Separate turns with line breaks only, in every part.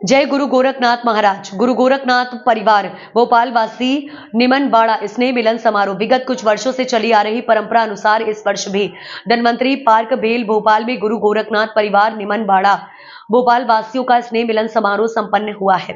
जय गुरु गोरखनाथ महाराज। गुरु गोरखनाथ परिवार भोपाल वासी निमनबाड़ा स्नेह मिलन समारोह विगत कुछ वर्षों से चली आ रही परंपरा अनुसार इस वर्ष भी धन्वंतरी पार्क बेल भोपाल में गुरु गोरखनाथ परिवार निमनबाड़ा भोपाल वासियों का स्नेह मिलन समारोह संपन्न हुआ है।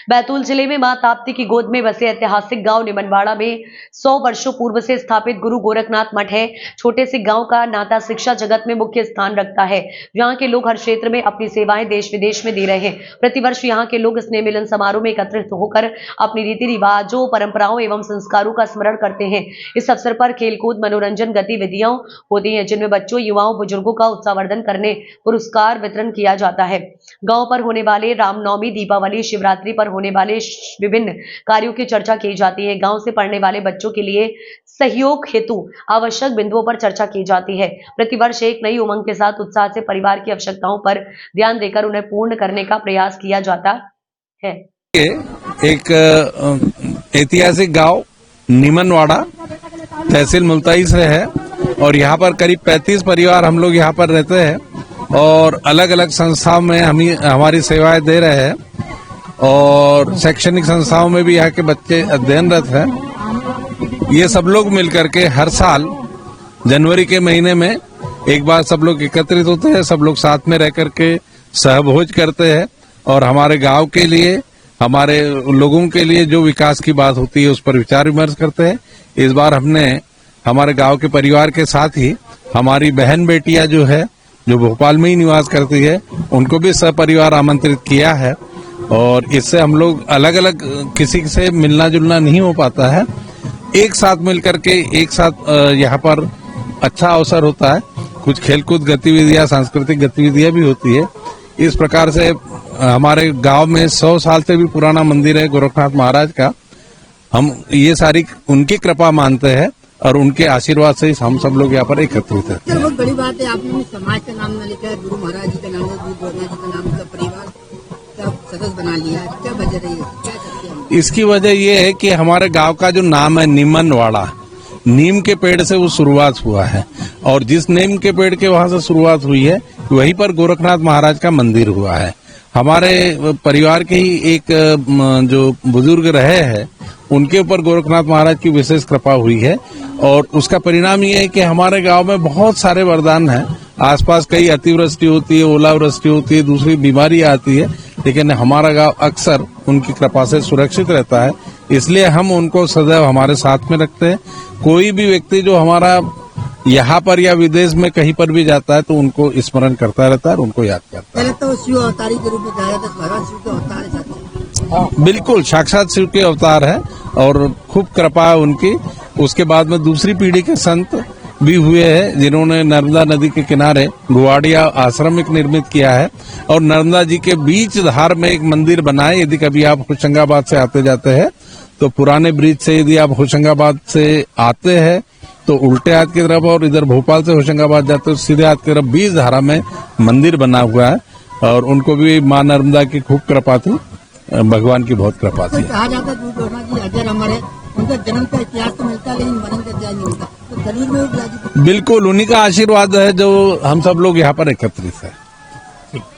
बैतूल जिले में मां ताप्ती की गोद में बसे ऐतिहासिक गांव निमनबाड़ा में 100 वर्षों पूर्व से स्थापित गुरु गोरखनाथ मठ है। छोटे से गांव का नाता शिक्षा जगत में मुख्य स्थान रखता है। यहाँ के लोग हर क्षेत्र में अपनी सेवाएं देश विदेश में दे रहे हैं। प्रतिवर्ष यहाँ के लोग स्नेह मिलन समारोह में एकत्रित होकर अपनी रीति रिवाजों, परंपराओं एवं संस्कारों का स्मरण करते हैं। इस अवसर पर खेलकूद, मनोरंजन गतिविधियां होती हैं, जिनमें बच्चों, युवाओं, बुजुर्गों का उत्साहवर्धन करने पुरस्कार वितरण किया जाता है। गांव पर होने वाले रामनवमी, दीपावली, शिवरात्रि पर होने वाले विभिन्न कार्यों की चर्चा की जाती है। गांव से पढ़ने वाले बच्चों के लिए सहयोग हेतु आवश्यक बिंदुओं पर चर्चा की जाती है। प्रतिवर्ष एक नई उमंग के साथ उत्साह से परिवार की आवश्यकताओं पर ध्यान देकर उन्हें पूर्ण करने का प्रयास किया जाता है।
एक ऐतिहासिक गांव निमनबाड़ा तहसील मुल्ताई से है और यहाँ पर करीब 35 परिवार हम लोग यहाँ पर रहते हैं और अलग अलग संस्थाओं में हमारी सेवाएं दे रहे हैं और शैक्षणिक संस्थाओं में भी यहाँ के बच्चे अध्ययनरत हैं। ये सब लोग मिलकर के हर साल जनवरी के महीने में एक बार सब लोग एकत्रित होते हैं, सब लोग साथ में रह करके सहभोज करते हैं और हमारे गांव के लिए, हमारे लोगों के लिए जो विकास की बात होती है उस पर विचार विमर्श करते हैं। इस बार हमने हमारे गांव के परिवार के साथ ही हमारी बहन बेटियां जो भोपाल में ही निवास करती है, उनको भी सपरिवार आमंत्रित किया है और इससे हम लोग अलग अलग किसी से मिलना जुलना नहीं हो पाता है। एक साथ मिलकर के एक साथ यहाँ पर अच्छा अवसर होता है। कुछ खेलकूद गतिविधियां, सांस्कृतिक गतिविधियां भी होती है। इस प्रकार से हमारे गांव में 100 साल से भी पुराना मंदिर है गोरखनाथ महाराज का। हम ये सारी उनकी कृपा मानते हैं और उनके आशीर्वाद से हम सब लोग यहाँ पर एकत्रित हैं।
बहुत बड़ी बात है, आपने समाज का नाम न लेकर गुरु महाराज जी का नाम, गुरु गोरखनाथ जी का नाम, परिवार का सदस्य बना लिया। क्या वजह रही है, क्या करते हैं?
इसकी वजह ये है कि हमारे गांव का जो नाम है निमनबाड़ा, नीम के पेड़ से वो शुरुआत हुआ है और जिस नीम के पेड़ के वहां से शुरुआत हुई है वहीं पर गोरखनाथ महाराज का मंदिर हुआ है। हमारे परिवार के ही एक जो बुजुर्ग रहे हैं उनके ऊपर गोरखनाथ महाराज की विशेष कृपा हुई है और उसका परिणाम ये है कि हमारे गांव में बहुत सारे वरदान हैं। आसपास कई अतिवृष्टि होती है, ओलावृष्टि होती है, दूसरी बीमारी आती है, लेकिन हमारा गांव अक्सर उनकी कृपा से सुरक्षित रहता है। इसलिए हम उनको सदैव हमारे साथ में रखते हैं। कोई भी व्यक्ति जो हमारा यहाँ पर या विदेश में कहीं पर भी जाता है तो उनको स्मरण करता रहता है और उनको याद करता है।
पहले तो शिव अवतारी के रूप में जाया था, भगवान शिव के अवतार है।
बिल्कुल साक्षात शिव के अवतार है और खूब कृपा है उनकी। उसके बाद में दूसरी पीढ़ी के संत भी हुए हैं जिन्होंने नर्मदा नदी के किनारे गुवाड़िया आश्रम एक निर्मित किया है और नर्मदा जी के बीच धार में एक मंदिर बना है। यदि कभी आप होशंगाबाद से आते जाते हैं तो पुराने ब्रिज से यदि आप होशंगाबाद से आते हैं तो उल्टे हाथ की तरफ और इधर भोपाल से होशंगाबाद जाते हो सीधे हाथ की तरफ बीच धारा में मंदिर बना हुआ है और उनको भी माँ नर्मदा की खूब कृपा थी, भगवान की बहुत कृपा थी।
कहा जाता है गुरु गोरखनाथ जी अजर अमर है, उनका जन्म का इतिहास तो मिलता है लेकिन मरण का इतिहास नहीं होता, तो जरूर में
बिल्कुल उन्हीं का आशीर्वाद है जो हम सब लोग यहाँ पर एकत्रित है।